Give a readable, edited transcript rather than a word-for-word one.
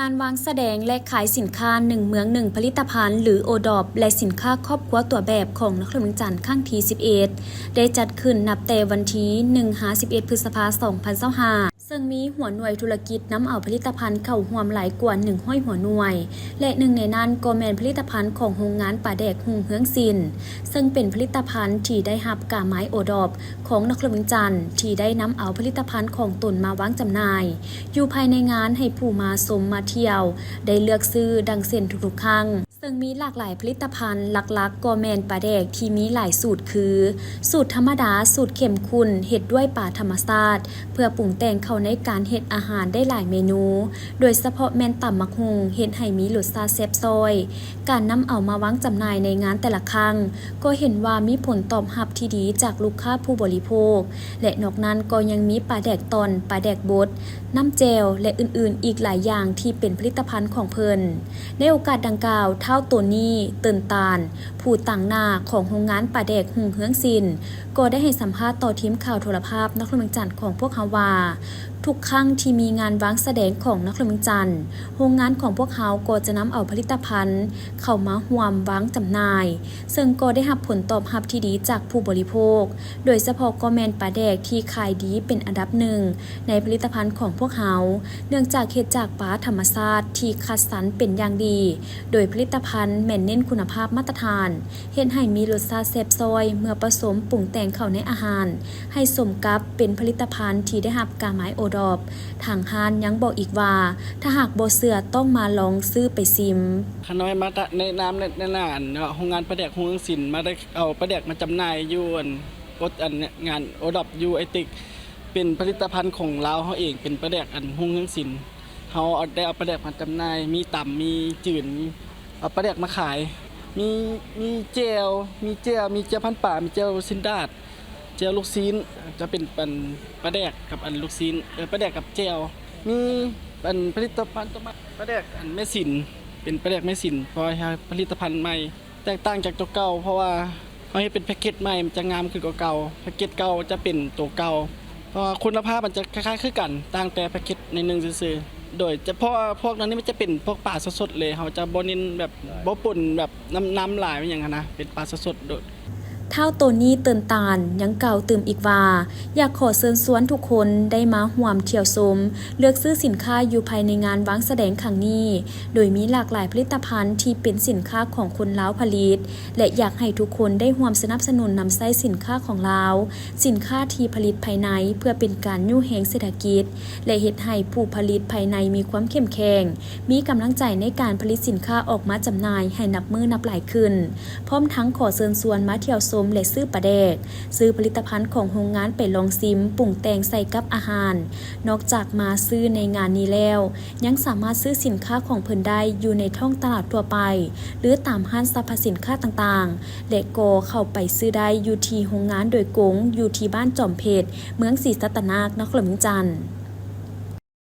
านวางแสดงและขายสินค้า1เมือง1ผลิตภัณฑ์หรือโอดอปและสินค้าครอบครัวตัวแบบของนครหลวงจันทร์ครั้งที่11ได้จัดขึ้นนับแต่วันที่1-11 พฤษภาคม 2025ซึ่งมีหัวหน่วยธุรกิจนำเอาผลิตภัณฑ์เข้าร่วมหลายกว่า100หัวหน่วยและหนึ่งในนั้นก็แม่นผลิตภัณฑ์ของโรงงานป่าแดกหุงเฮืองซินซึ่งเป็นผลิตภัณฑ์ที่ได้รับกาไม้โอดอปของนครหลวงจันทร์ที่ได้นำเอาผลิตภัณฑ์ของตนมาวางจำหน่ายอยู่ภายในงานให้ผู้มาชมมาเที่ยวได้เลือกซื้อดังเส้นทุกๆครั้งซึ่งมีหลากหลายผลิตภัณฑ์หลักๆก็แม่นปลาแดกที่มีหลายสูตรคือสูตรธรรมดาสูตรเข้มข้นเฮ็ดด้วยปลาธรรมชาติเพื่อปรุงแต่งเข้าในการเฮ็ดอาหารได้หลายเมนูโดยเฉพาะแม่นตำมักฮุงเฮ็ดให้มีรสชาติแซ่บซอยการนำเอามาวางจำหน่ายในงานแต่ละครั้งก็เห็นว่ามีผลตอบรับที่ดีจากลูกค้าผู้บริโภคและนอกนั้นก็ยังมีปลาแดกตอนปลาแดกบดน้ำแจวและอื่นๆอีกหลายอย่างที่เป็นผลิตภัณฑ์ของเพิ่นในโอกาสดังกล่าวเท่าตัวนี้เตินตาลผู้ต่างหน้าของโรงงานปลาแดกหุงเฮืองซินก็ได้ให้สัมภาษณ์ต่อทีมข่าวโทรภาพนครหลวงจันทร์ของพวกเขาว่าทุกครั้งที่มีงานวางแสดงของนครหลวงจันทร์โรงงานของพวกเขาก็จะนำเอาผลิตภัณฑ์เข้ามาร่วมวางจำหน่ายซึ่งก็ได้รับผลตอบรับที่ดีจากผู้บริโภคโดยเฉพาะก็แม่นปลาแดกที่ขายดีเป็นอันดับหนึ่งในผลิตภัณฑ์ของพวกเขาเนื่องจากเฮ็ดจากปลาธรรมชาติที่คัดสรรเป็นอย่างดีโดยผลิตภัณฑ์แม่นเน้นคุณภาพมาตรฐานเฮ็ดให้มีรสชาติแซ่บซอยเมื่อผสมปรุงแต่งเข้าในอาหารให้สมกับเป็นผลิตภัณฑ์ที่ได้รับกาไม้โอดอปทางห้านยังบอกอีกว่าถ้าหากบ่เชื่อต้องมาลองซื้อไปซิมขน้อยมาในน้ำในหน้าโรงงานปลาแดกหุงเฮืองซินมาได้เอาปลาแดกมาจำหน่ายอยู่งานโอดอปยูไอติกเป็นผลิตภัณฑ์ของลาวเขาเองเป็นปลาแดกหุงเฮืองซินเขาได้เอาปลาแดกมาจำหน่ายมีต่ำมีจืดเอาปลาแดกมาขายมีเจลมีเจลพันป่ามีเจลซินดาดเจลลูกซีนจะเป็นปลาแดกกับลูกซีนปลาแดกกับเจลมีผลิตภัณฑ์ตัวใหม่ปลาแดกแม่สินเป็นปลาแดกแม่สินเพราะผลิตภัณฑ์ใหม่แตกต่างจากตัวเก่าเพราะว่าเขาให้เป็นแพ็กเกจใหม่มันจะงามขึ้นกว่าเก่าแพ็กเกจเก่าจะเป็นตัวเก่าเพราะคุณภาพมันจะคล้ายๆคือกันต่างแต่แพ็กเกจในหนึ่งซื่อโดยเฉพาะพวกนั้นนี่มันจะเป็นพวกปลาสดๆเลยเขาจะบ่เน้นแบบบ่ป่นแบบน้ำหลายอย่างนั้นนะเป็นปลาสดๆโดยเท่าตัวนี้เตือนตาลยังเก่าตื่มอีกว่าอยากขอเชิญชวนทุกคนได้มาร่วมเที่ยวชมเลือกซื้อสินค้าอยู่ภายในงานวางแสดงครั้งนี้โดยมีหลากหลายผลิตภัณฑ์ที่เป็นสินค้าของคนลาวผลิตและอยากให้ทุกคนได้ร่วมสนับสนุนนำใช้สินค้าของลาวสินค้าที่ผลิตภายในเพื่อเป็นการยุแห่งเศรษฐกิจและเฮ็ดให้ผู้ผลิตภายในมีความเข้มแข็งมีกำลังใจในการผลิตสินค้าออกมาจำหน่ายให้นับมือนับหลายขึ้นพร้อมทั้งขอเชิญชวนมาเที่ยวชมและซื้อปลาแดกซื้อผลิตภัณฑ์ของโรงงานไปลองซิมปรุงแต่งใส่กับอาหารนอกจากมาซื้อในงานนี้แล้วยังสามารถซื้อสินค้าของเพิ่นได้อยู่ในท้องตลาดทั่วไปหรือตามห้างสรรพสินค้าต่างๆและก็เข้าไปซื้อได้อยู่ที่โรงงานโดยกงอยู่ที่บ้านจอมเพชรเมืองศรีสัตนานครหลวงจันทร์